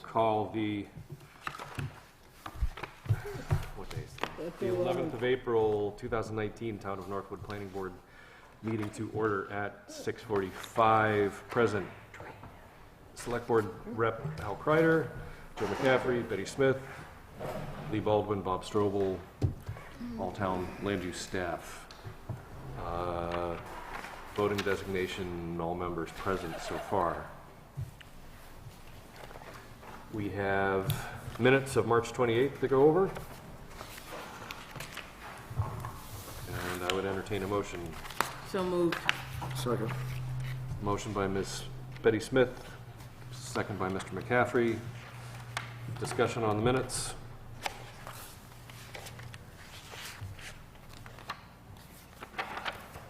Call the, what day is it? The 11th of April, 2019 Town of Northwood Planning Board meeting to order at 6:45. Present, Select Board Rep. Al Kreider, Joe McCaffrey, Betty Smith, Lee Baldwin, Bob Strobel, all town land use staff. Voting designation, all members present so far. We have minutes of March 28th to go over. And I would entertain a motion. So moved. Second. Motion by Ms. Betty Smith, second by Mr. McCaffrey. Discussion on the minutes.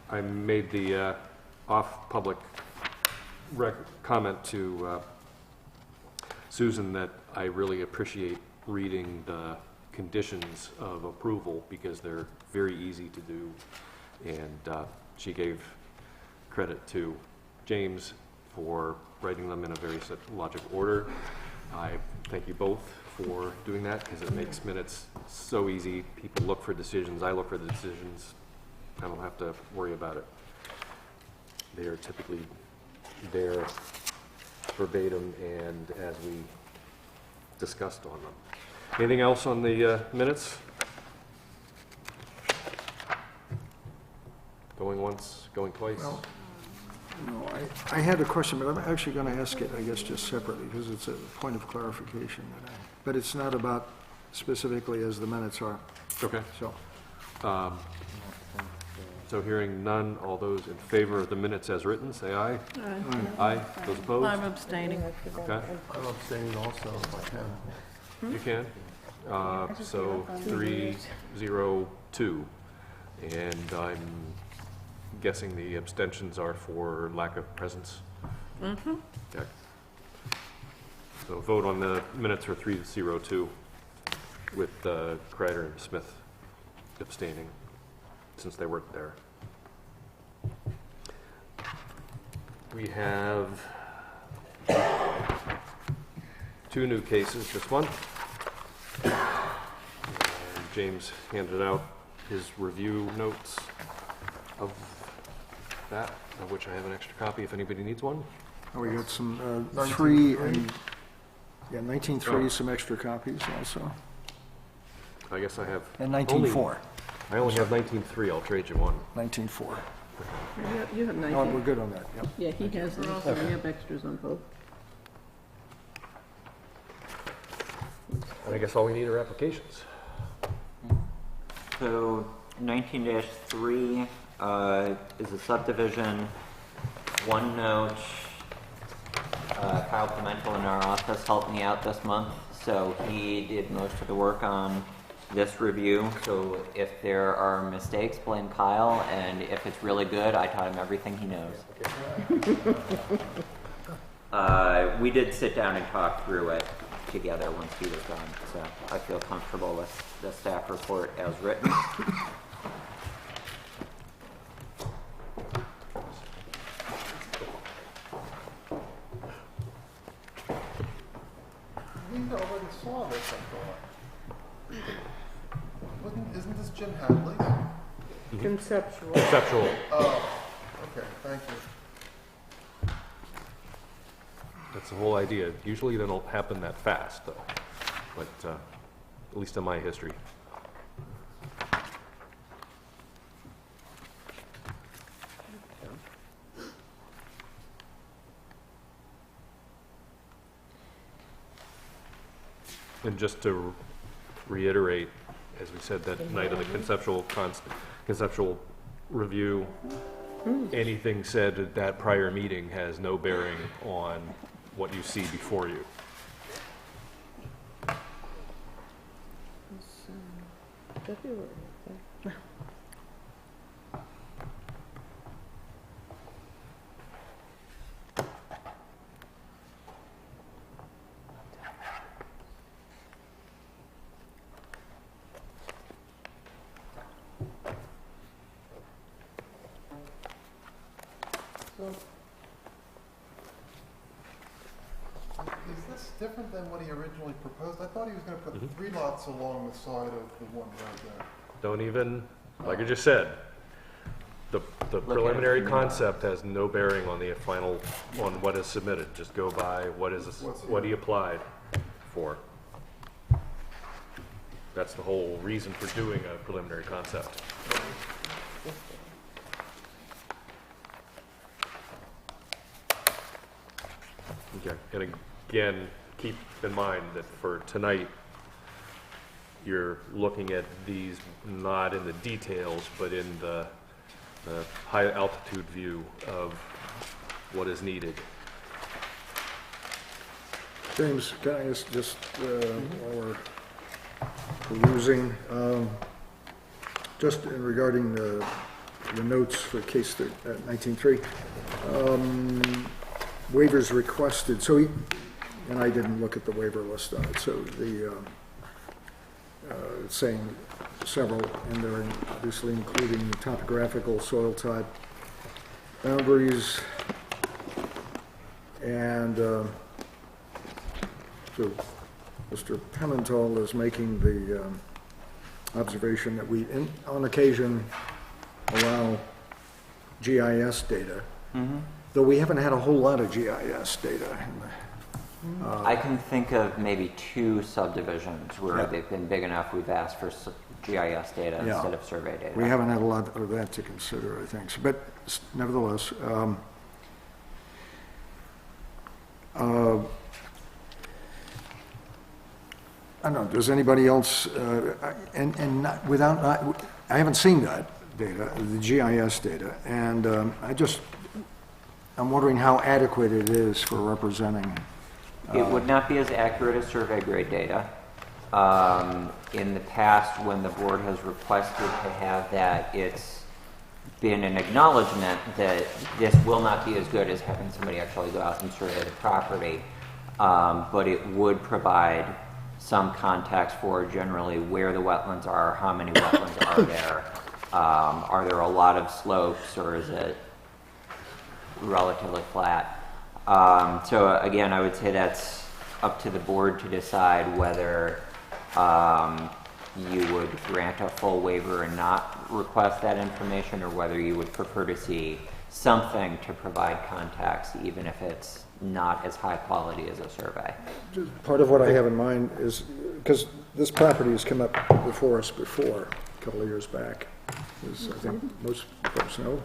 I made the off-public comment to Susan that I really appreciate reading the conditions of approval because they're very easy to do, and she gave credit to James for writing them in a very logical order. I thank you both for doing that because it makes minutes so easy. People look for decisions. I look for the decisions. I don't have to worry about it. They are typically there verbatim and as we discussed on them. Anything else on the minutes? Going once, going twice? Well, no, I had a question, but I'm actually going to ask it, I guess, just separately, because it's a point of clarification. But it's not about specifically as the minutes are. Okay. So, So hearing none, all those in favor of the minutes as written, say aye. Aye. Those opposed? I'm abstaining. Okay. I'm abstaining also if I can. You can. So 3-0-2. And I'm guessing the abstentions are for lack of presence? Mm-hmm. Okay. So vote on the minutes for 3-0-2 with Kreider and Smith abstaining since they weren't there. We have 2 new cases this month. And James handed out his review notes of that, of which I have an extra copy if anybody needs one. we got some 19.3. 3 and, yeah, 19.3, some extra copies also. I guess I have... And 19.4. I only have 19.3. I'll trade you one. 19.4. You have Oh, 19. we're good on that, yep. Yeah, he has those. We have extras on both. And I guess all we need are applications. So 19-3 is a subdivision. One note, Kyle Pimentel in our office helped me out this month, so he did most of the work on this review. So if there are mistakes, blame Kyle, and if it's really good, I taught him everything he knows. We did sit down and talk through it together once he was done, so I feel comfortable with the staff report as written. We already saw this, I thought. Isn't this Jim Hadley? Conceptual. Conceptual. Oh, okay, thank you. That's the whole idea. Usually they don't happen that fast, though. But at least in my history. And just to reiterate, as we said that night of the conceptual review, anything said at that prior meeting has no bearing on what you see before you. February. So, Is this different than what he originally proposed? I thought he was gonna put Mhm. 3 lots along the side of the one right there. Don't even, like I just said, the preliminary it. concept has no bearing on the final, on what is submitted. Just go by what he applied for. That's the whole reason for doing a preliminary concept. Okay, and again, keep in mind that for tonight, you're looking at these not in the details, but in the high altitude view of what is needed. James, can I ask just, while we're perusing, just in regarding the notes for case 19.3, waivers requested, so and I didn't look at the waiver list on it, so it's saying several, and they're obviously including topographical, soil type, boundaries, and so Mr. Pimental is making the observation that we, on occasion, allow GIS data, though we haven't had a whole lot of GIS data. I can think of maybe 2 subdivisions where Yeah. they've been big enough we've asked for GIS data Yeah. instead of survey data. We haven't had a lot of that to consider, I think. But nevertheless, I don't know, does anybody else, and not, without, I haven't seen that data, the GIS data, and I'm wondering how adequate it is for representing. It would not be as accurate as survey grade data. In the past, when the board has requested to have that, it's been an acknowledgement that this will not be as good as having somebody actually go out and survey the property. But it would provide some context for generally where the wetlands are, how many wetlands are there, are there a lot of slopes, or is it relatively flat? So again, I would say that's up to the board to decide whether you would grant a full waiver and not request that information, or whether you would prefer to see something to provide context, even if it's not as high quality as a survey. Part of what I have in mind is, because this property has come up before us before, a couple of years back, as I think most folks know.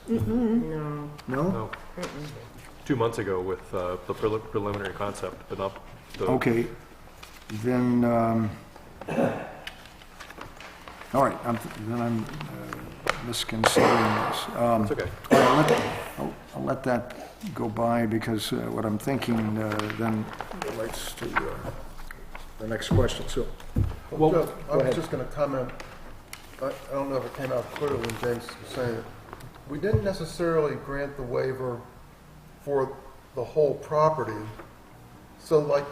no. No? No. 2 months ago with the preliminary concept, but not the... Okay, then, all right, then I'm misconceiving this. It's okay. All right, I'll let that go by, because what I'm thinking then relates to the next question, so. Well, Joe, I go was ahead. just gonna comment, I don't know if it came out clearly when James was saying it. We didn't necessarily grant the waiver for the whole property. So like,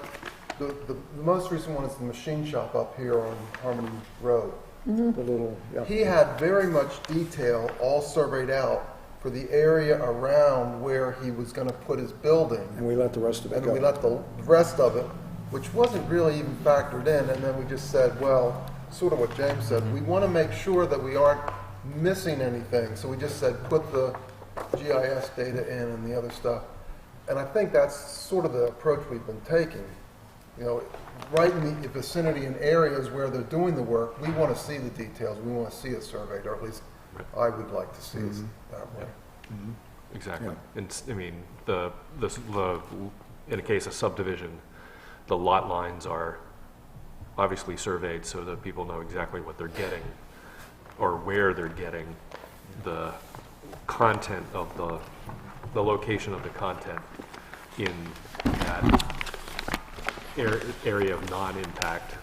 the most recent one is the machine shop up here on Harmony Road. The little, yeah. He had very much detail all surveyed out for the area around where he was gonna put his building. And we let the rest of it And go. we let the rest of it, which wasn't really even factored in, and then we just said, well, sort of what James said, we want to make sure that we aren't missing anything, so we just said, put the GIS data in and the other stuff. And I think that's sort of the approach we've been taking. You know, right in the vicinity in areas where they're doing the work, we want to see the details, we want to see it surveyed, or at least I would like to see it that way. Exactly. Yeah. And I mean, in a case of subdivision, the lot lines are obviously surveyed so that people know exactly what they're getting, or where they're getting the content of the location of the content in that area of non-impact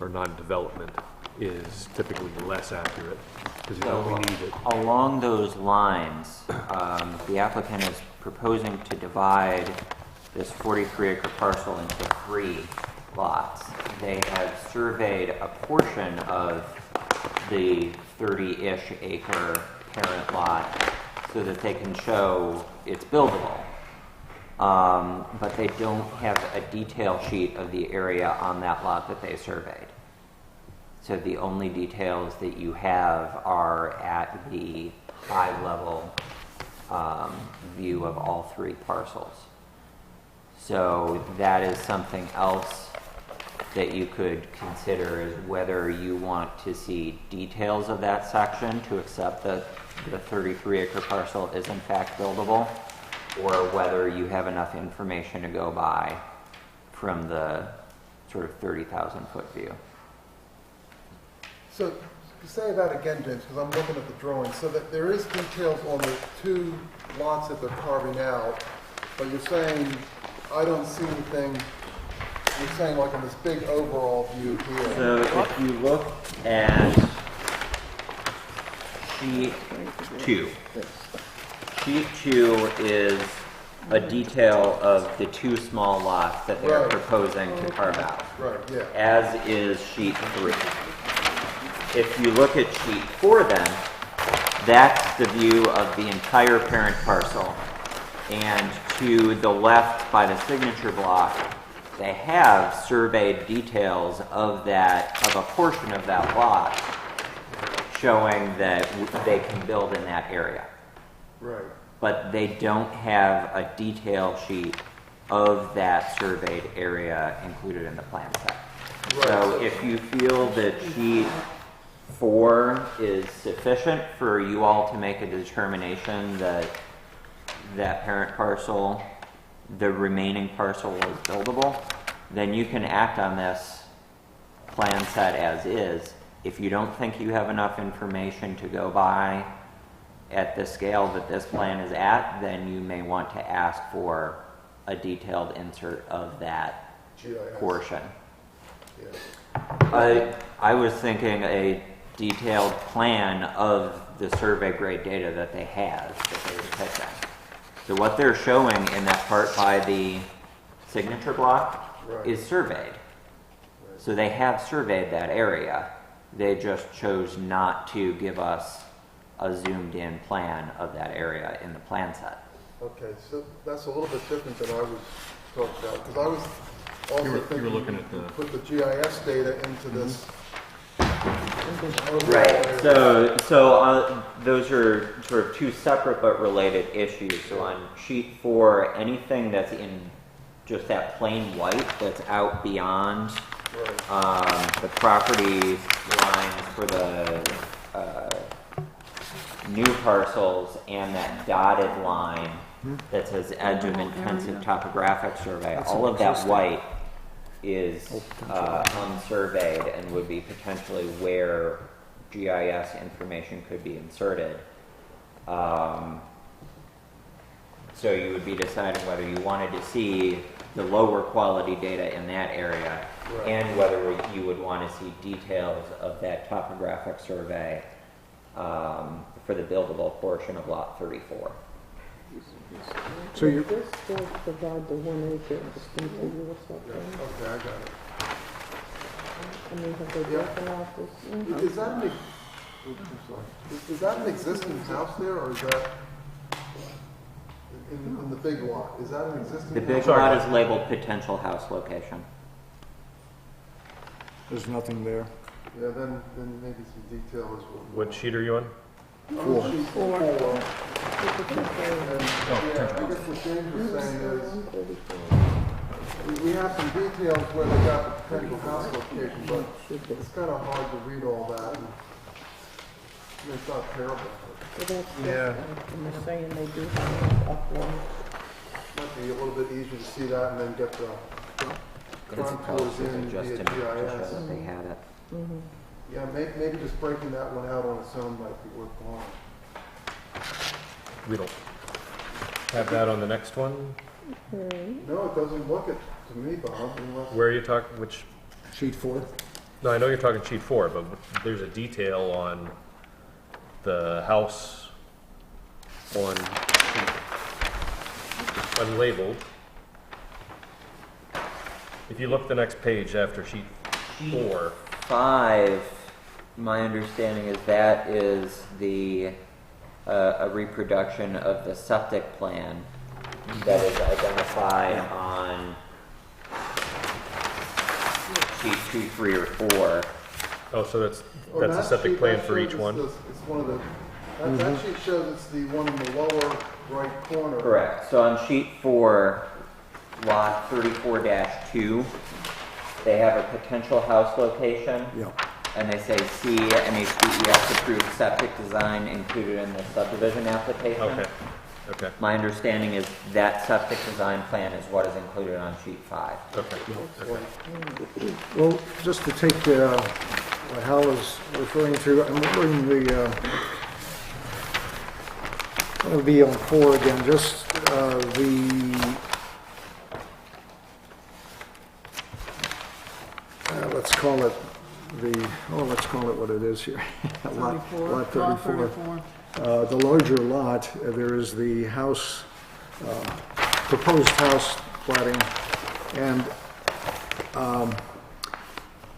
or non-development is typically less accurate, because you only need it. Along those lines, the applicant is proposing to divide this 43-acre parcel into 3 lots. They have surveyed a portion of the 30-ish acre parent lot so that they can show it's buildable. But they don't have a detail sheet of the area on that lot that they surveyed. So the only details that you have are at the high-level view of all 3 parcels. So that is something else that you could consider, is whether you want to see details of that section to accept that the 33-acre parcel is in fact buildable, or whether you have enough information to go by from the sort of 30,000-foot view. So, say that again, James, because I'm looking at the drawing. So that there is details on the 2 lots that they're carving out, but you're saying, I don't see anything, you're saying like in this big overall view here. So if you look at sheet 2, sheet 2 is a detail of the 2 small lots that they're Right. proposing to carve out, Right, yeah. as is sheet 3. If you look at sheet 4 then, that's the view of the entire parent parcel. And to the left by the signature block, they have surveyed details of a portion of that lot, showing that they can build in that area. Right. But they don't have a detail sheet of that surveyed area included in the plan set. Right. So if you feel that sheet 4 is sufficient for you all to make a determination that that parent parcel, the remaining parcel, is buildable, then you can act on this plan set as is. If you don't think you have enough information to go by at the scale that this plan is at, then you may want to ask for a detailed insert of that GIS. portion. Yeah. I was thinking a detailed plan of the survey grade data that they have, that they depict on. So what they're showing in that part by the signature block Right. is surveyed. So they have surveyed that area. They just chose not to give us a zoomed in plan of that area in the plan set. Okay, so that's a little bit different than I was talking about, because I was also You were thinking looking you at the- could put the GIS data into this. Right. So those are sort of 2 separate but related issues. So on sheet 4, anything that's in just that plain white that's out beyond Right. the property lines for the new parcels and that dotted line that says edge of intensive topographic survey, all of that white is unsurveyed and would be potentially where GIS information could be inserted. So you would be deciding whether you wanted to see the lower quality data in that area, Right. and whether you would want to see details of that topographic survey for the buildable portion of lot 34. So you, This does provide the 1 acre contiguous Yeah, up there. okay, I got it. I mean, have they Yeah. broken out this? Is that an, oops, I'm sorry. Is that an existing house there, or is that in the big lot? Is that an existing? The big house? lot is labeled potential house location. there's nothing there. Yeah, then maybe some detail is What sheet are you on? Four. Sheet 4. And, yeah, I guess what James was saying is, we have some details where they got the potential house location, but it's kind of hard to read all that. And, I mean, it's not terrible, but So that's, Yeah. I'm saying they do have up one. it might be a little bit easier to see that and then get the contours in Just via to show GIS. that they had it. Yeah, maybe just breaking that one out on its own might be worthwhile. We don't have that on the next one? No, it doesn't look it to me, Bob, unless. Where are you talking, which, Sheet 4? No, I know you're talking sheet 4, but there's a detail on the house on sheet unlabeled. If you look the next page after sheet 4. 5, my understanding is that is the a reproduction of the septic plan that is identified on sheet 2, 3, or 4. Oh, so that's On a that septic sheet, plan that for shows each one? It's one of the, that sheet shows it's the one in the lower right corner. Correct. So on sheet 4, lot 34-2, they have a potential house location. Yeah. And they say C, MHDES approved septic design included in the subdivision application. Okay, okay, My understanding is that septic design plan is what is included on sheet 5. okay. Well, just to take what Hal is referring to, I'm wondering I'm going to be on 4 again, just let's call it let's call it what it is here. Lot 34. The larger lot, there is the house, proposed house platting, and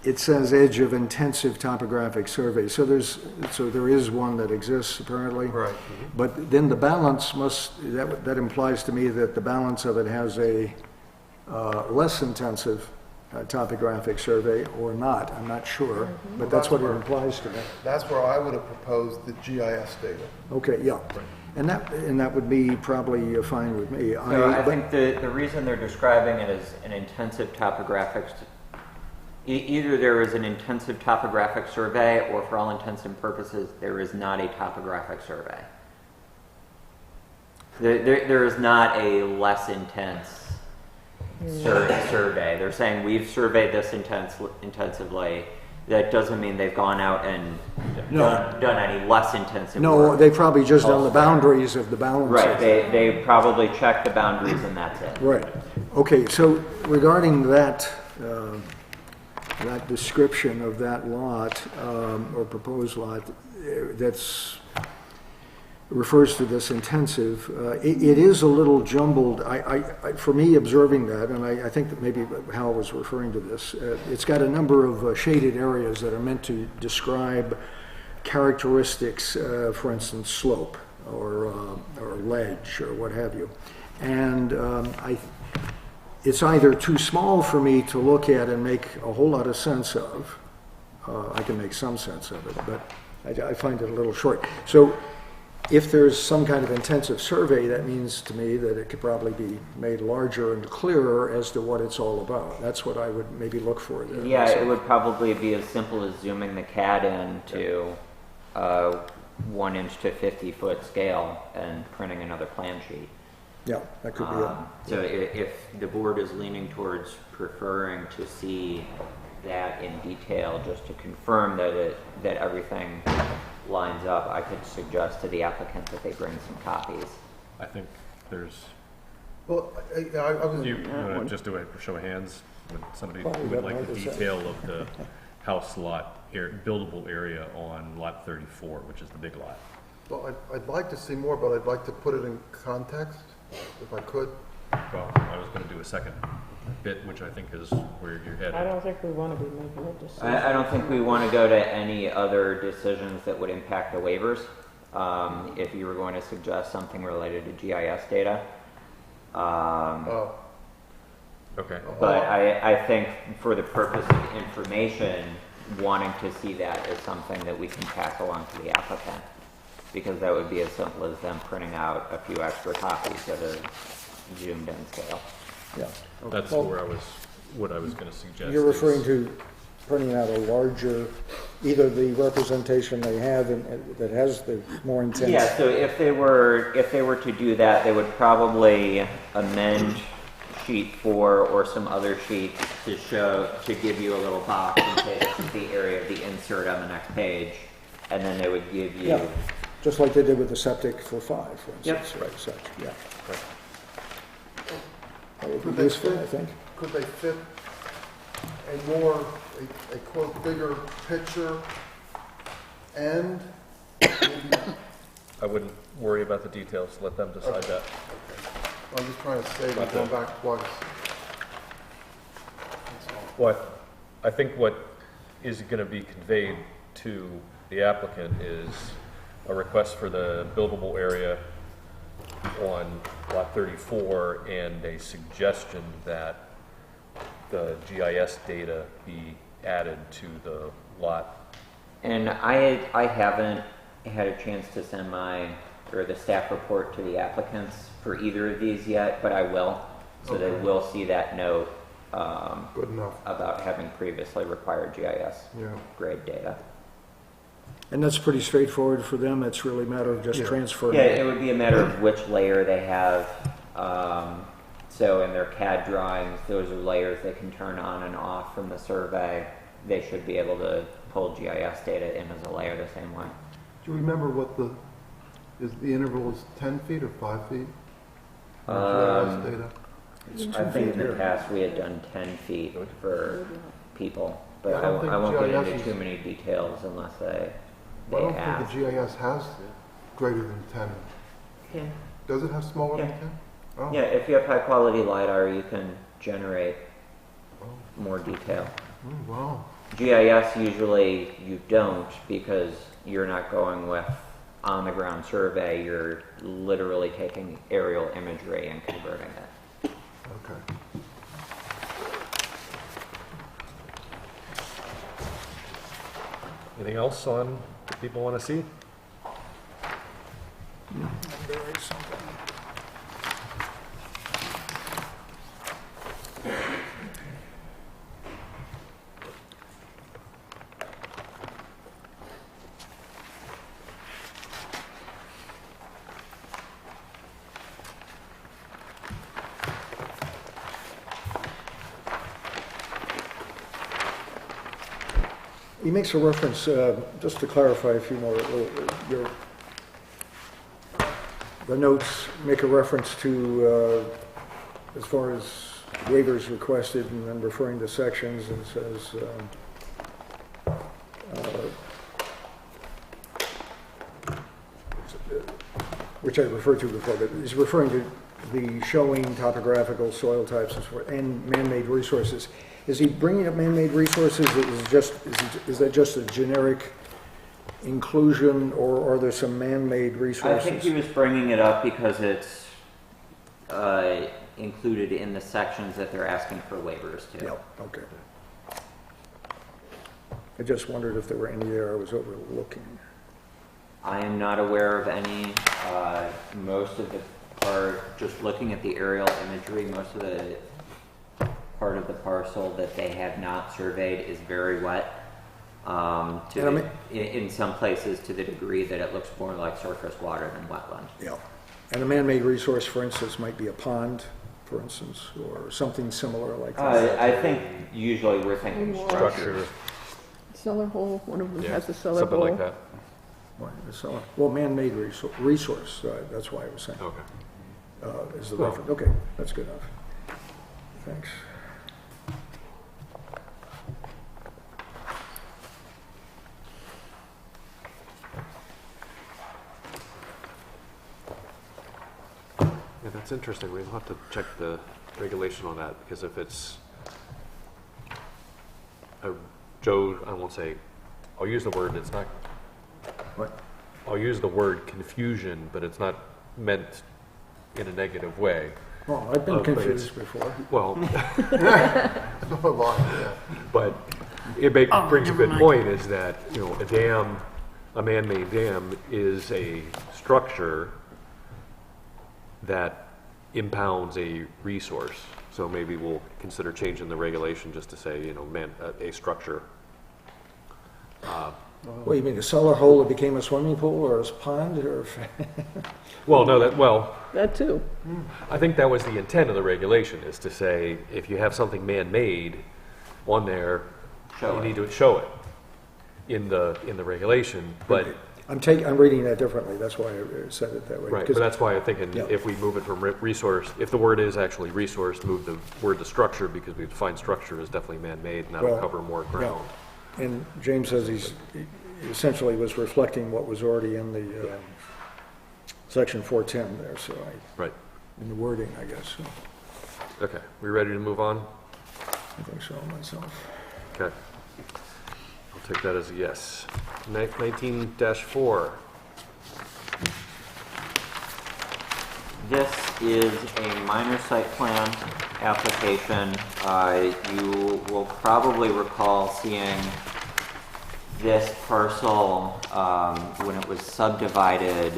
it says edge of intensive topographic survey. So there is one that exists apparently. Right. But then the balance that implies to me that the balance of it has a less intensive topographic survey or not. I'm not sure, but that's what it implies to me. That's where I would have proposed the GIS data. Okay, yeah. And that would be probably fine with me. So I think the reason they're describing it as an intensive topographic, either there is an intensive topographic survey, or for all intents and purposes, there is not a topographic survey. There is not a less intense survey. They're saying we've surveyed this intensively. That doesn't mean they've gone out and done any less intensive No, work. they've probably just done the boundaries of the balances. Right, they probably checked the boundaries and that's it. Right. Okay, so regarding that, that description of that lot, or proposed lot, that's refers to this intensive, it is a little jumbled. For me, observing that, and I think that maybe Hal was referring to this, it's got a number of shaded areas that are meant to describe characteristics, for instance, slope or ledge or what have you. And it's either too small for me to look at and make a whole lot of sense of. I can make some sense of it, but I find it a little short. So if there's some kind of intensive survey, that means to me that it could probably be made larger and clearer as to what it's all about. That's what I would maybe look for there. Yeah, it would probably be as simple as zooming the CAD in to 1 inch to 50-foot scale and printing another plan sheet. Yeah, that could be it. So if the board is leaning towards preferring to see that in detail, just to confirm that everything lines up, I could suggest to the applicant that they bring some copies. I think there's, Well, I was. you want to just do a show of hands? Would somebody Probably would got like more the to say. detail of the house lot, buildable area on lot 34, which is the big lot? Well, I'd like to see more, but I'd like to put it in context, if I could. Well, I was going to do a second bit, which I think is where you're headed. I don't think we want to be making a decision. I don't think we want to go to any other decisions that would impact the waivers. If you were going to suggest something related to GIS data. Oh, Okay. But I think for the purpose of information, wanting to see that is something that we can pass along to the applicant. Because that would be as simple as them printing out a few extra copies at a zoomed in scale. Yeah. That's Well, what I was going to suggest. You're is- referring to printing out a larger, either the representation they have that has the more intense. Yeah, so if they were to do that, they would probably amend sheet 4 or some other sheets to give you a little box and say this is the area of the insert on the next page, and then they would give you. Yeah, just like they did with the septic for 5, for Yep. instance. Right, such, yeah. That would Could be they useful, fit- I think. Could they fit a quote, bigger picture, and maybe, I wouldn't worry about the details, let them decide that. I'm just trying to save it, going back twice. That's all. I think what is going to be conveyed to the applicant is a request for the buildable area on lot 34 and a suggestion that the GIS data be added to the lot. And I haven't had a chance to send the staff report to the applicants for either of these yet, but I will. So they will see that note Good enough. about having previously required GIS Yeah. grade data. And that's pretty straightforward for them, it's really a matter of just Yeah. transferring. Yeah, it would be a matter of which layer they have. So in their CAD drawings, those are layers they can turn on and off from the survey. They should be able to pull GIS data in as a layer the same way. Do you remember what the interval is 10 feet or 5 feet? GIS data? I think in the past we had done 10 feet for people, but Yeah, I don't think I won't get GIS into is- too many details unless I they don't ask. think the GIS has greater than 10. Yeah. Does it have smaller than Yeah. 10? Oh. Yeah, if you have high quality LiDAR, you can generate Oh. more detail. Wow. GIS usually you don't because you're not going with on the ground survey, you're literally taking aerial imagery and converting it. Okay. Anything else on that people want to see? He makes a reference, just to clarify a few more, the notes make a reference to, as far as waivers requested, and then referring to sections, and says, which I referred to before, but he's referring to the showing topographical soil types and so forth, and man-made resources. Is he bringing up man-made resources? Is that just a generic inclusion, or are there some man-made I resources? think he was bringing it up because it's included in the sections that they're asking for waivers to. Yeah, okay. I just wondered if there were any there I was overlooking. I am not aware of any. Most of the part, just looking at the aerial imagery, most of the part of the parcel that they have not surveyed is very wet. In some places to the degree that it looks more like surface water than wetland. Yeah. And a man-made resource, for instance, might be a pond, for instance, or something similar like that. I think usually we're thinking More. structures. Cellar hole, one of them Yeah, has a cellar something hole. like that. Well, man-made resource, that's why I was saying, Okay. is the Well- reference. Okay, that's good enough. Thanks. Yeah, that's interesting. We'll have to check the regulation on that, because if it's Joe, I won't say, I'll use the word, it's not, What? I'll use the word confusion, but it's not meant in a negative way. Well, I've been But it's- confused before. Well, So have I, yeah. but it brings a good point, is that, you know, a dam, a man-made dam is a structure that impounds a resource. So maybe we'll consider changing the regulation just to say, you know, a structure. What, you mean a cellar hole that became a swimming pool, or a pond, or? Well, no, That too. I think that was the intent of the regulation, is to say, if you have something man-made on there, Show you it. need to show it in the regulation, but I'm reading that differently, that's why I said it that way. Right, but Because- that's why I'm thinking Yeah. if we move it from resource, if the word is actually resource, move the word to structure, because we define structure as definitely man-made, and that'll Well, cover more ground. And James says he essentially was reflecting what was already in the section 410 there, so Right, in the wording, I guess, so okay, we ready to move on? I think so myself. Okay. I'll take that as a yes. 19-4. This is a minor site plan application. You will probably recall seeing this parcel when it was subdivided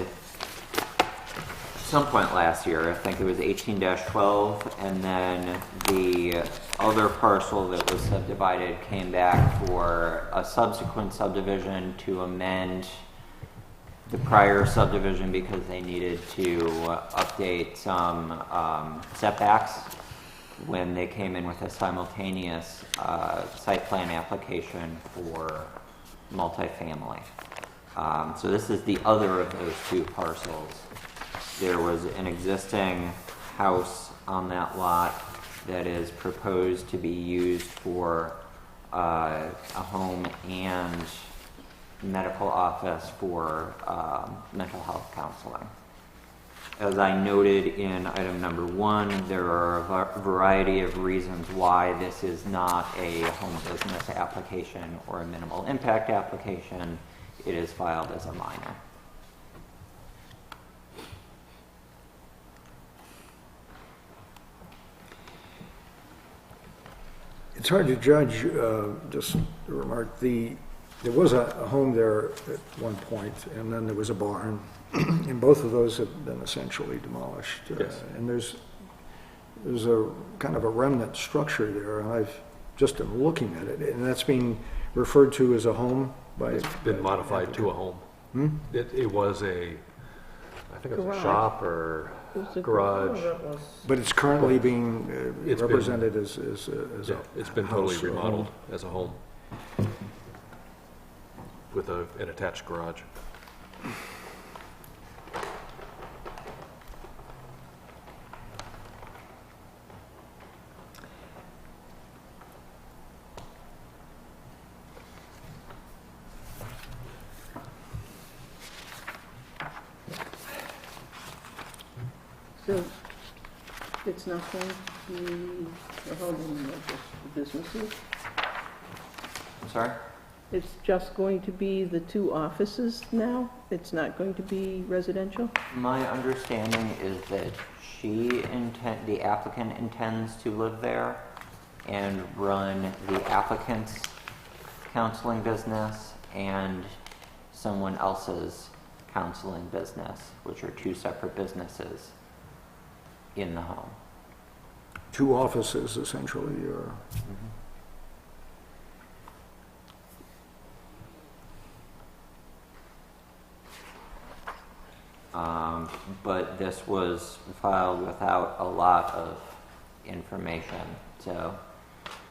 some point last year. I think it was 18-12, and then the other parcel that was subdivided came back for a subsequent subdivision to amend the prior subdivision because they needed to update some setbacks when they came in with a simultaneous site plan application for multifamily. So this is the other of those two parcels. There was an existing house on that lot that is proposed to be used for a home and medical office for mental health counseling. As I noted in item number 1, there are a variety of reasons why this is not a home business application or a minimal impact application. It is filed as a minor. It's hard to judge, just a remark, there was a home there at one point, and then there was a barn, and both of those have been essentially demolished. Yes. And there's a kind of a remnant structure there, and I've just am looking at it, and that's being referred to as a home by... It's been modified to a home. It was I think it was a Garage. shop or It was a garage. that was- But it's currently being It's been- represented as Yeah, a it's been totally house or a home. remodeled as a home with an attached garage. So it's not going to be a home, just the businesses? I'm sorry? It's just going to be the 2 offices now? It's not going to be residential? My understanding is that the applicant intends to live there and run the applicant's counseling business and someone else's counseling business, which are 2 separate businesses in the home. 2 offices, essentially, or... But this was filed without a lot of information. So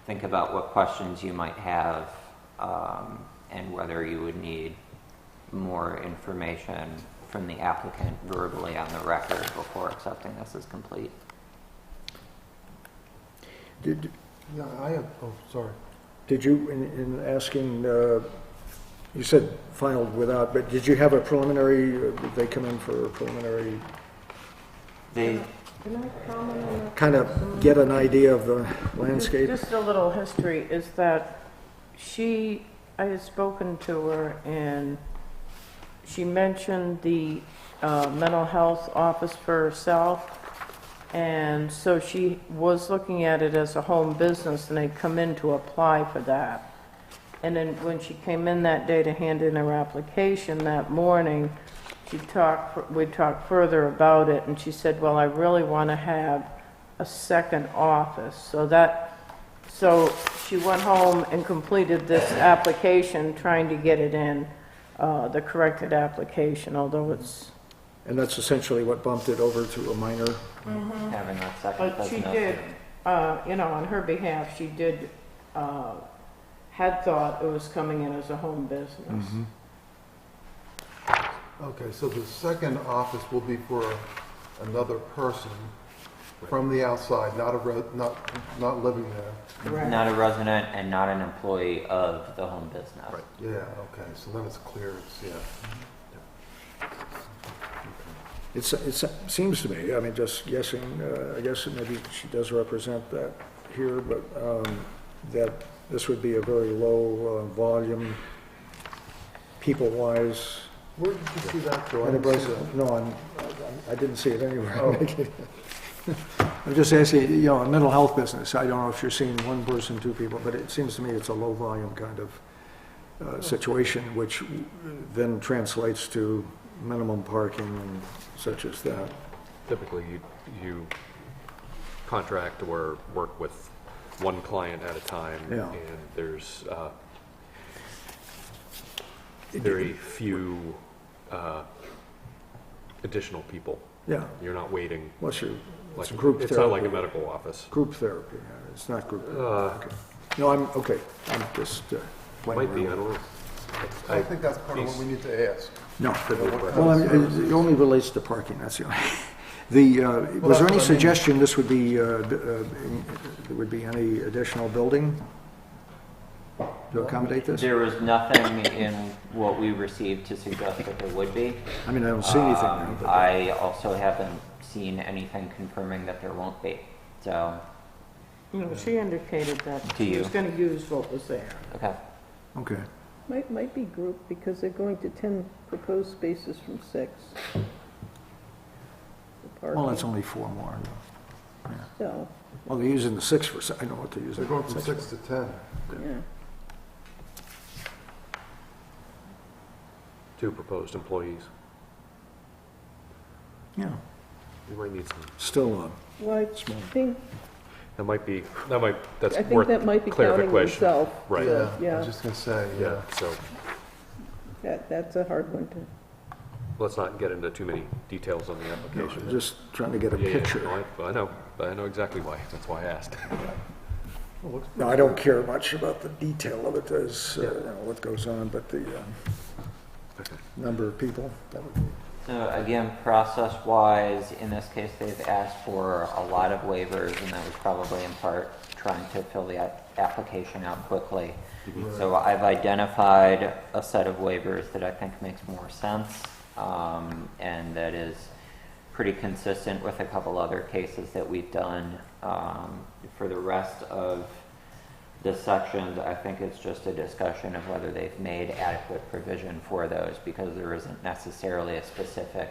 think about what questions you might have and whether you would need more information from the applicant verbally on the record before accepting this as complete. Did Yeah, I have, oh, sorry. you, in asking, you said filed without, but did you have a preliminary, did they come in for a preliminary, They, Can I comment on that? kind of get an idea of the landscape? Just a little history is that I had spoken to her and she mentioned the mental health office for herself. And so she was looking at it as a home business and they'd come in to apply for that. And then when she came in that day to hand in her application that morning, we talked further about it, and she said, well, I really want to have a second office. So she went home and completed this application, trying to get it in, the corrected application, although it's, And that's essentially what bumped it over to a minor? having that second but she business. did, on her behalf, she did, had thought it was coming in as a home business. Okay, so the second office will be for another person from the outside, not living there. Right. Not a resident and not an employee of the home business. Right. Yeah, okay, so then it's clear, It seems to me, I mean, just guessing, I guess maybe she does represent that here, but that this would be a very low volume, people-wise. Where did you see that, Joe? I And it didn't see was, that. no, I didn't see it anywhere. Oh. I'm just asking, you know, a mental health business, I don't know if you're seeing one person, two people, but it seems to me it's a low-volume kind of situation, which then translates to minimum parking and such as that. Typically, you contract or work with one client at a time, Yeah. and there's very few additional people. Yeah, You're not waiting. unless you're, Like, it's group therapy. it's not like a medical office. Group therapy, yeah, it's not group therapy. Uh, Okay. No, I'm just playing Might be, I around. don't know. I think that's part of what we need to ask. No, Could be, well, I mean, it only relates to parking, that's the only. Was there that's what I any mean. suggestion this would be, there would be any additional building to accommodate this? There was nothing in what we received to suggest that there would be. I mean, I don't see anything now, but. I also haven't seen anything confirming that there won't be. So, You know, she indicated that To she was you. gonna use what was there. okay. Okay, Might be group because they're going to 10 proposed spaces from 6. The well, that's parking. only 4 more. Yeah. So, Well, they're using the 6 for, I know what they're using. They're going from 6 to 10. yeah. 2 proposed employees. Yeah, You might need some, still, Well, I Small. think, that's I think worth that might be counting clarification. yourself. Right. So, I Yeah, was just gonna say, Yeah, so that's a hard one to, let's not get into too many details on the no, application. just trying to get a Yeah, yeah, picture. no, I know exactly why. That's why I asked. Well, looks No, I don't care much about the detail of it as, you know, what goes on, but the Okay. number of people, that would be. So again, process-wise, in this case, they've asked for a lot of waivers, and that was probably in part trying to fill the application out quickly. So I've identified a set of waivers that I think makes more sense, and that is pretty consistent with a couple other cases that we've done. For the rest of the sections, I think it's just a discussion of whether they've made adequate provision for those, because there isn't necessarily a specific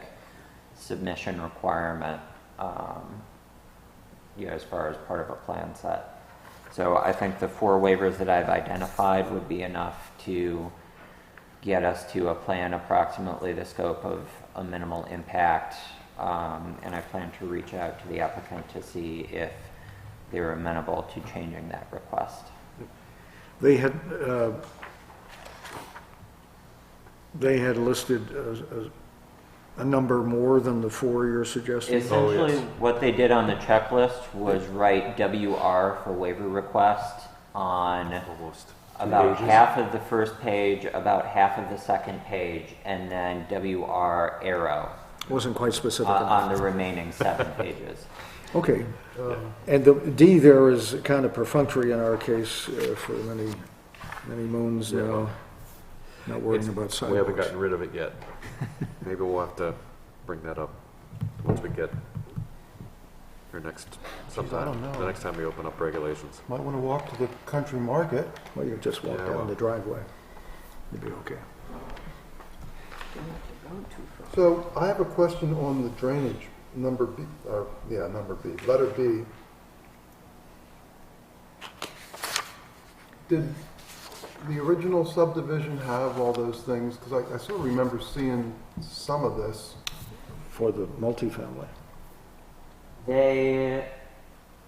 submission requirement, as far as part of a plan set. So I think the 4 waivers that I've identified would be enough to get us to a plan approximately the scope of a minimal impact, and I plan to reach out to the applicant to see if they're amenable to changing that request. They had listed a number more than the 4 you're suggesting? Essentially, yes. what they did on the checklist was write WR for waiver request on Almost. 2 about pages. half of the first page, about half of the second page, and then WR arrow Wasn't quite specific on enough. the remaining 7 pages. Okay, and the D there is kind of perfunctory in our case for many, many moons now, not worrying It's- about sidewalks. We haven't gotten rid of it yet. Maybe we'll have to bring that up once we get, or sometime, know. the next time we open up regulations. Might want to walk to the country market. Well, you just walk Yeah, down well. the driveway, you'd be okay. So I have a question on the drainage, number B, letter B. Did the original subdivision have all those things? Because I sort of remember seeing some of this. For the multifamily. They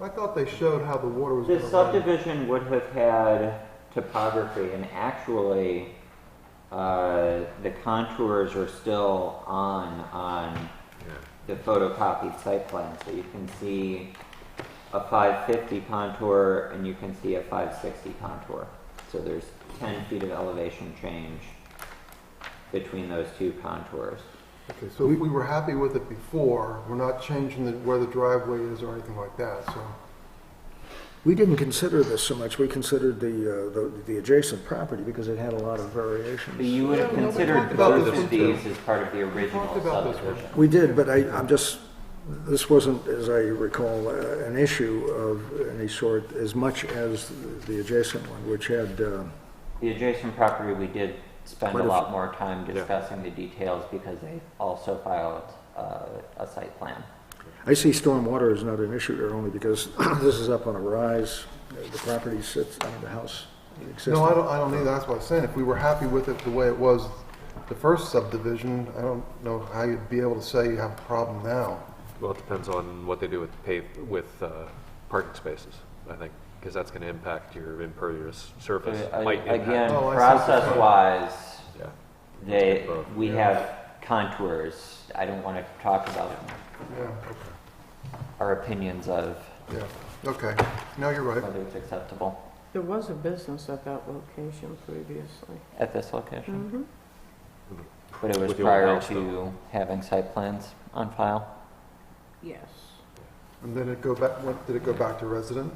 I thought they showed how the water was going The to run. subdivision would have had topography, and actually, the contours are still on Yeah. the photocopied site plan, so you can see a 550 contour and you can see a 560 contour. So there's 10 feet of elevation change between those two contours. Okay, so if we were happy with it before, we're not changing where the driveway is or anything like that, so. We didn't consider this so much, we considered the adjacent property because it had a lot of variations. But you would have Yeah, no, we considered talked about both this of one too. these as part of the original talked about this one. subdivision. We did, but this wasn't, as I recall, an issue of any sort as much as the adjacent one, which had, The adjacent property, we did spend Quite a a lot few- more time discussing the details because they also filed a site plan. I see stormwater is not an issue there only because this is up on a rise. The property sits, the house exists. No, I don't either, that's what I was saying, if we were happy with it the way it was the first subdivision, I don't know how you'd be able to say you have a problem now. Well, it depends on what they do with parking spaces, I think, because that's going to impact your impervious surface. Might impact- Again, Oh, I see. process-wise, Yeah. we have contours. I don't want to talk about Yeah, okay, our opinions of yeah, okay, no, you're right. whether it's acceptable There was a business at that location previously. at this location. Mm-hmm. But it was With the old prior house, to though. having site plans on file. Yes. And then it go back, did it go back to resident?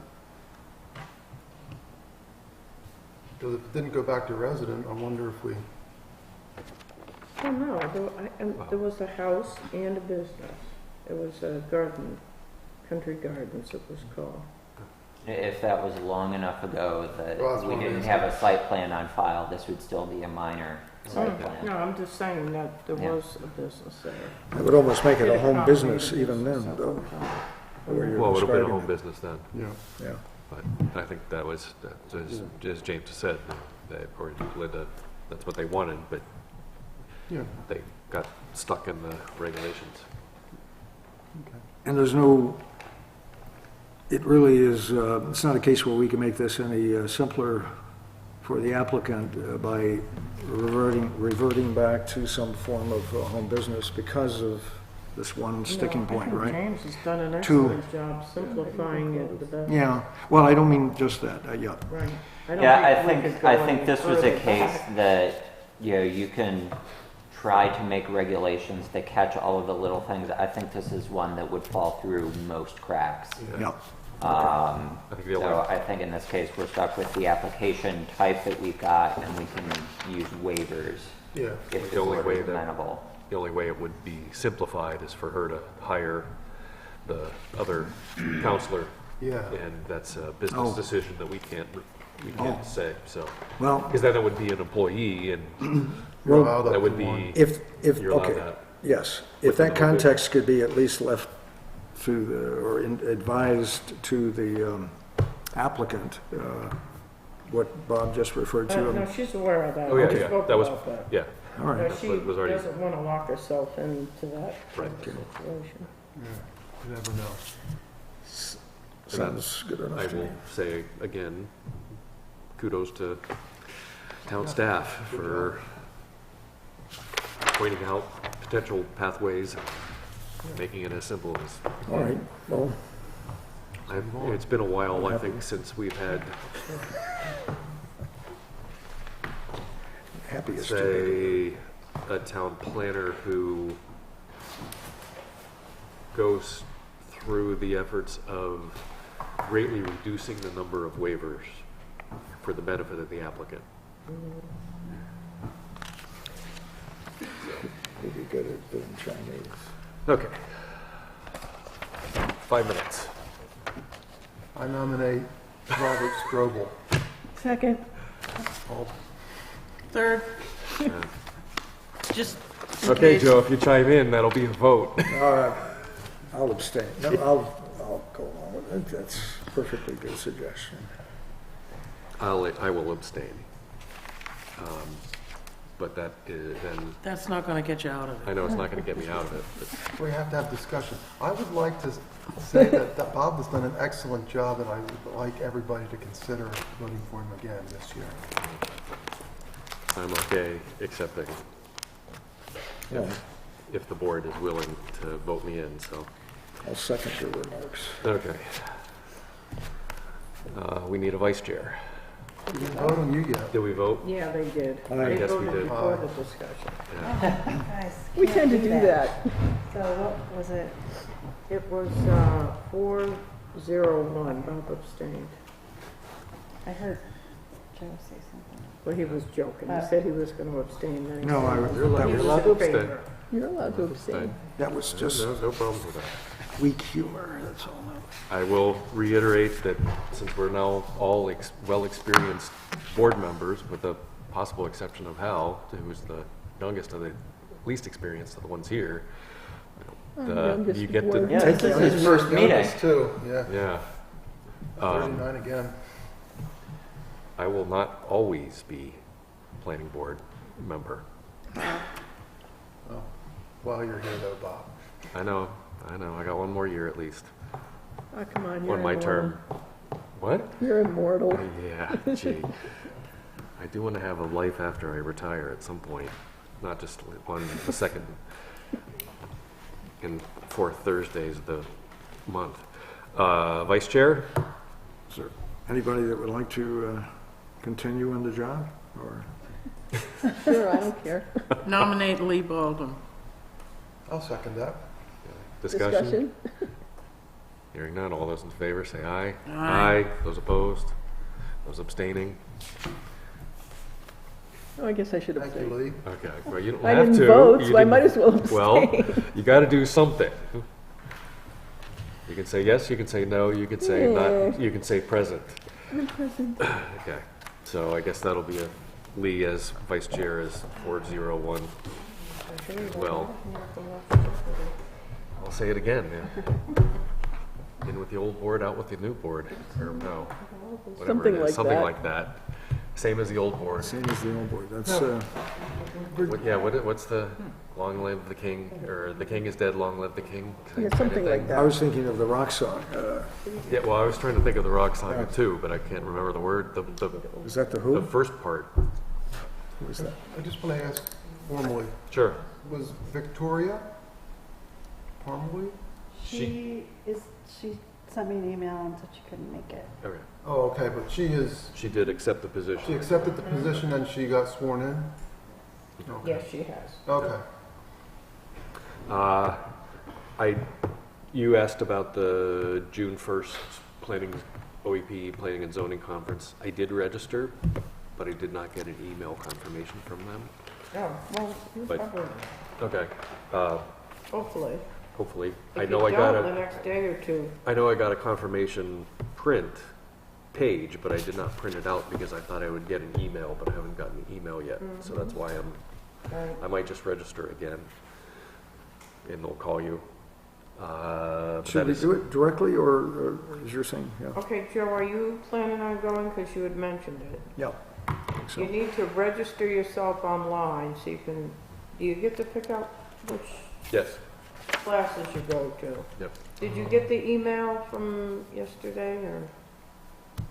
Because if it didn't go back to resident, I wonder if we, Oh, no, there was a house and a business. It was a garden, Country Gardens it was called. If that was long enough ago that Well, that's we what I'm didn't asking. have a site plan on file, this would still be a minor site plan. No, I'm just saying that there Yeah. was a business there. It would almost make it a Did home property business to even business then, at though. one time. Where you're Well, it would have been a describing home it. business then, yeah. Yeah. but I think that was, as James has said, or Linda, that's what they wanted, but Yeah, they got stuck in the regulations. And there's no, it really is, it's not a case where we can make this any simpler for the applicant by reverting back to some form of home business because of this one sticking No, I point, think right? James has done an Two. excellent job simplifying it the best. Yeah, well, I don't mean just that, yeah. Right. don't Yeah, we could go I any think this was a further case back. that, you can try to make regulations that catch all of the little things. I think this is one that would fall through most cracks. Yeah, I think the So only, I think in this case, we're stuck with the application type that we've got, and we can use waivers yeah. if The the only board way is that- amenable. the only way it would be simplified is for her to hire the other counselor, Yeah, and that's a business Oh. decision that we can't Oh. say, so. well, Because then it would be an employee, and you're Well, allowed up that would to one. be, if, you're allowed okay, that. yes. Within If that the loop. context could be at least left through or advised to the applicant, what Bob just referred to. No, she's aware of that. Oh, yeah, We yeah, spoke that was, about that. yeah, All right. No, That's she what was already- doesn't want to lock herself into that Right. situation. Yeah, you never know. Sounds good I enough to me. will say again, kudos to town staff for pointing out potential pathways, and making it as simple as, All right, well, it's been a while, I think, since we've had, happiest to say, a town planner who goes through the efforts of greatly reducing the number of waivers for the benefit of the applicant. We'd be good at doing Chinese. Okay. 5 minutes. I nominate Robert Strobel. Second, Third, Uh, just in Okay, case. Joe, if you chime in, that'll be a vote. I'll abstain. No, I'll go along with it. That's a perfectly good suggestion. I will abstain. But that is, then, That's not going to get you out of I it. know it's not gonna get me out of it, but We have to have discussion. I would like to say that Bob has done an excellent job, and I would like everybody to consider voting for him again this year. I'm okay accepting Yeah, if the board is willing to vote me in, so. I'll second your remarks. Okay. We need a vice chair. We didn't vote on you yet. Did we vote? Yeah, they did. I They guess we voted did. before the discussion. Yeah. Guys, We can't tend to do that. So what was it? It was 4-0-1, Bob abstained. I heard Joe say something. Well, he was joking. He said he was going to abstain. Then he No, said You're allowed, he you're was allowed to in abstain. favor. You're allowed to abstain. that was just No problems with that. weak humor, that's all. I will reiterate that since we're now all well-experienced board members, with the possible exception of Hal, who's the youngest of the least experienced of the ones here, youngest you get board to, Yeah, this is his first meeting. Youngest too, yeah. yeah. 39 again. I will not always be planning board member. Oh, while you're here though, Bob. I know. I got one more year at least Oh, come on, you're on my immortal. term. What? You're immortal. Yeah, gee. I do want to have a life after I retire at some point, not just on the second and fourth Thursdays of the month. Vice Chair? Is there anybody that would like to continue in the job, or? Sure, I don't care. Nominate Lee Baldwin. I'll second that. Discussion? Hearing none, all those in favor say aye. Aye. Those opposed? Those abstaining? Oh, I guess I should Thank you, abstain. Lee. Okay, well, you don't I have didn't to. vote, You so I might didn't- as well abstain. Well, you got to do something. You can say yes, you can say no, you can say not, you can say present. I'm present. Okay, so I guess that'll be a Lee as vice chair is 401. Well, I'll say it again, yeah. In with the old board, out with the new board, or no, whatever Something it is, like something that. like that. Same as the old board. Same as the old board, that's, What's the long live the king, or the king is dead, long live the king? Yeah, kind of something like thing? that. I was thinking of the rock song, Yeah, well, I was trying to think of the rock song too, but I can't remember the word, is that the the Who? first part. Who is that? I just want to ask formally, Sure. was Victoria Parmalee? She sent me an email and said she couldn't make it. Okay. Oh, okay, but She did accept the she position. accepted the position and she got sworn in? Okay. Yes, she has. Okay. You asked about the June 1st OEP Planning and Zoning Conference. I did register, but I did not get an email confirmation from them. Oh, well, you But- probably, Okay, hopefully. hopefully. If you don't, the next day or two. I know I got a confirmation print page, but I did not print it out because I thought I would get an email, but I haven't gotten an email yet. So that's why Right. I might just register again, and they'll call you. But Should that we is- do it directly, or as you're saying, yeah? Okay, Joe, are you planning on going? Because you had mentioned it. Yeah. I think so. You need to register yourself online so you can, do you get to pick out which Yes, classes you go to? yep. Did you get the email from yesterday or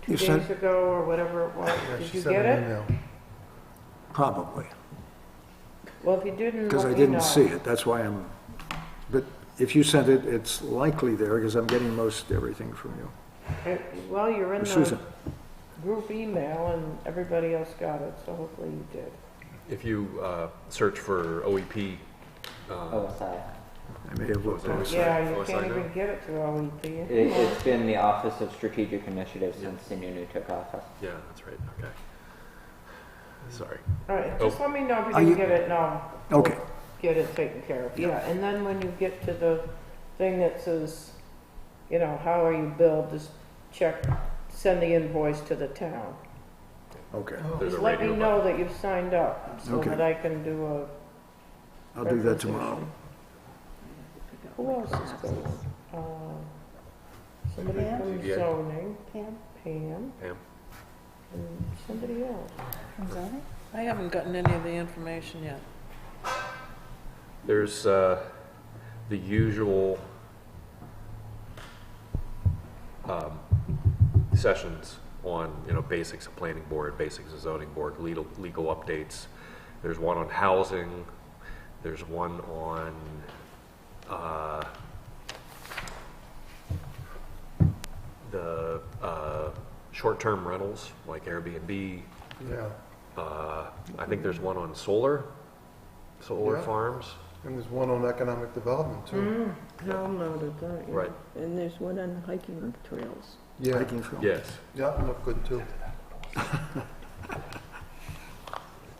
You 2 sent- days ago or whatever it was? Yeah, Did she you sent get an it? email. Probably, Well, if you didn't, because I let me didn't know. see it, that's why I'm, but if you sent it, it's likely there, because I'm getting most everything from you. Well, you're in the Susan, group email and everybody else got it, so hopefully you did. If you search for OEP, OSI. I may have looked at it. Yeah, you Oh, can't I know. even get it to OEP. It's been the Office of Strategic Initiatives since Sununu took office. yeah, that's right, okay. Sorry. All right, just let me know if you Are didn't you- get it, and I'll Okay, get it taken care of. Yeah, and then when you get to the thing that says, you know, how are you billed, just check, send the invoice to the town. okay, There's a Just let me radio know that you've signed up, so Okay. that I can do a I'll do that tomorrow. requisition. Who else is going? Somebody Pam? from Yeah. zoning, Pam Pam? and somebody else. from zoning? I haven't gotten any of the information yet. There's the usual sessions on, basics of planning board, basics of zoning board, legal updates. There's one on housing. There's one on the short-term rentals, like Airbnb. Yeah, I think there's one on solar Yeah. farms. and there's one on economic development too. Hal noted that, yeah. Right. And there's one on hiking trails. Yeah, Hiking trail. Yes. yeah, look good too.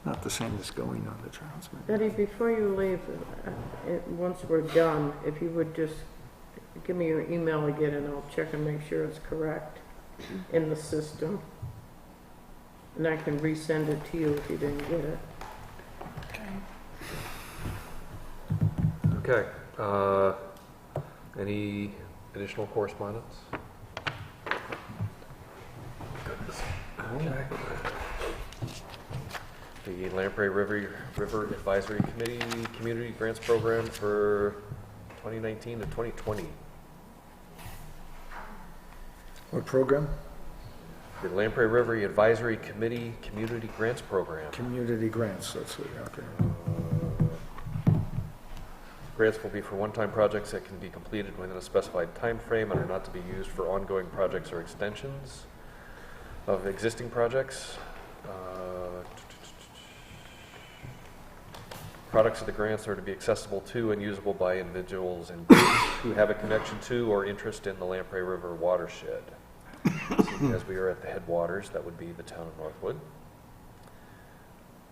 Not the same as going on the trails, but Betty, before you leave, once we're done, if you would just give me your email again and I'll check and make sure it's correct in the system. And I can resend it to you if you didn't get it. Okay. Any additional correspondence? Okay. The Lamprey River Advisory Committee Community Grants Program for 2019 to 2020. what program? The Lamprey River Advisory Committee Community Grants Program. Community grants, that's it, okay. Grants will be for one-time projects that can be completed within a specified time frame and are not to be used for ongoing projects or extensions of existing projects. Products of the grants are to be accessible to and usable by individuals and groups who have a connection to or interest in the Lamprey River watershed. As we are at the headwaters, that would be the town of Northwood.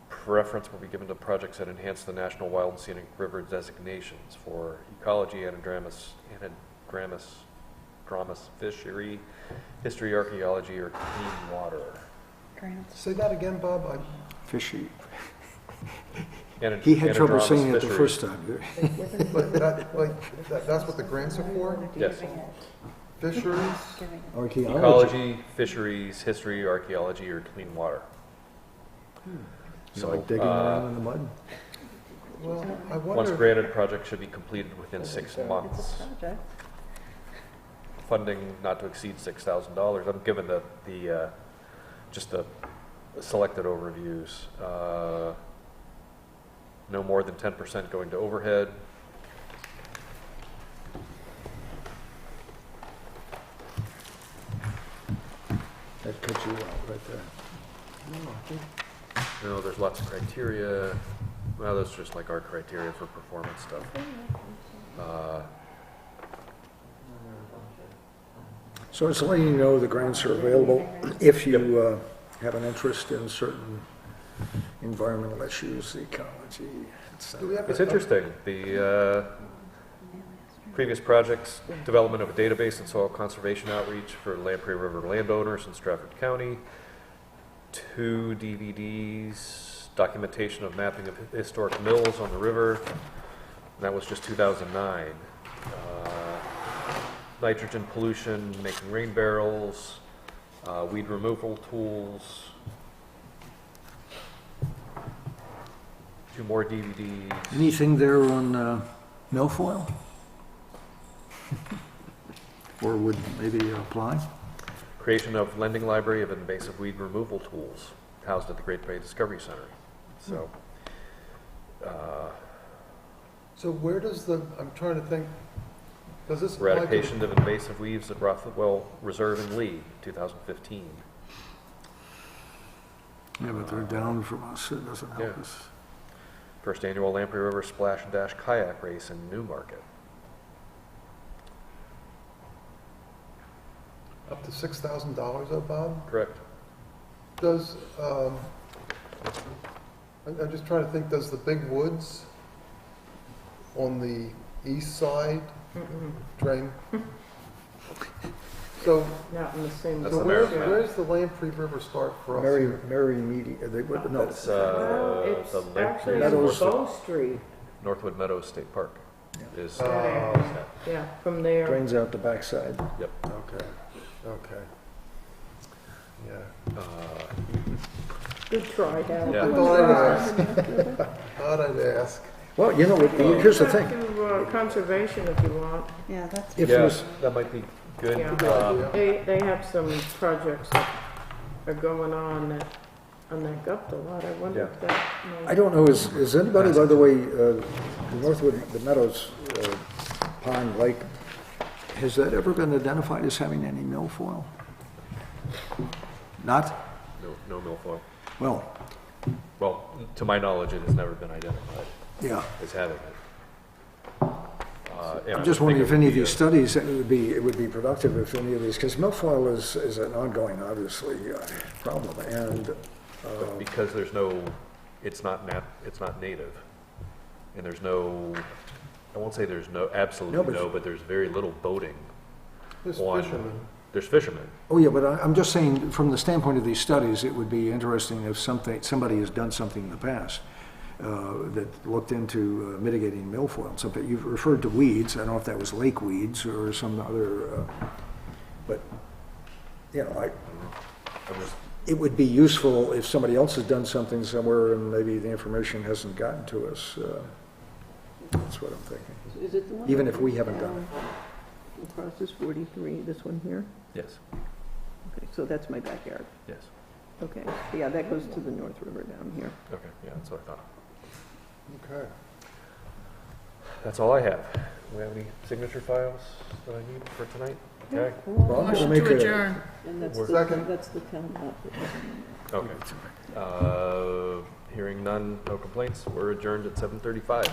Preference will be given to projects that enhance the National Wild and Scenic River designations for ecology, anadromous, fishery, history, archaeology, or clean water. Grants. Say that again, Bob. Fishy. Anad- He had trouble anadromous saying it the fishery. first time. That's what the grants are for? Yes. Fisheries? Archaeology. Ecology, fisheries, history, archaeology, or clean water. You like digging around in the mud? Well, I Once wonder, granted, project should be completed within 6 months. Funding not to exceed $6,000. I'm given just the selected overviews. No more than 10% going to overhead. That cuts you out right there. No, there's lots of criteria. Well, that's just like our criteria for performance stuff. So it's letting you know the grants are available if you have an interest in certain environmental issues, ecology, etc. It's interesting. The previous projects, development of a database and soil conservation outreach for Lamprey River landowners in Stratford County, 2 DVDs, documentation of mapping of historic mills on the river. And that was just 2009. Nitrogen pollution, making rain barrels, weed removal tools, 2 more DVDs. Anything there on milfoil? Or would maybe apply? Creation of lending library of invasive weed removal tools housed at the Great Bay Discovery Center. So, so where does I'm trying to think, does this apply to? eradication of invasive weeds at Rothwell Reserve in Lee, 2015. Yeah, but they're down from us, it doesn't help Yeah. us. First annual Lamprey River Splash and Dash kayak race in Newmarket. Up to $6,000 though, Bob? Correct. Does, I'm just trying to think, does the Big Woods on the east side drain? So, Not in the same. That's so the where's, Merrimack. where's the Lamprey River start for us Mary, here? Mary Meady, they would, no. That's Well, it's the actually on Meadows. Bow Street. Northwood Meadows State Park. Is Yeah, from there. Drains out the backside. Yep. Okay, okay. Yeah. Good try, Hal. Yeah. I thought I'd ask. Thought I'd ask. Well, you know, here's the thing. To conservation if you want. Yeah, that's. If Yeah, there's, that might be good. Yeah. They have some projects that are going on that Gupta lot. I wonder if that. I don't know, is anybody, by the way, the Northwood, the Meadows Pond Lake, has that ever been identified as having any milfoil? Not? No milfoil. Well, Well, to my knowledge, it has never been identified yeah. as having it. And I I'm just would think wondering it if would any of be these a- studies, it would be productive if any of these, because milfoil is an ongoing, obviously, problem, and, But because there's no, it's not native, and there's no, I won't say there's No, absolutely but- no, but there's very little boating. There's on- fishermen. There's fishermen. oh yeah, but I'm just saying, from the standpoint of these studies, it would be interesting if somebody has done something in the past that looked into mitigating milfoil. Something, you've referred to weeds, I don't know if that was lake weeds or some other, but, you know, I'm just, it would be useful if somebody else has done something somewhere and maybe the information hasn't gotten to us. That's what I'm thinking. Is it the one? Even that if we goes haven't done down Across is 43, this one here? yes, Okay, so that's my backyard. yes. Okay, yeah, that goes to the North River down here. Okay, yeah, that's what I thought. Okay. That's all I have. Do we have any signature files that I need for tonight? Okay, Well, I'm gonna Motion make to a- adjourn. And that's Second. that's the town lot. okay. Hearing none, no complaints, we're adjourned at 7:35.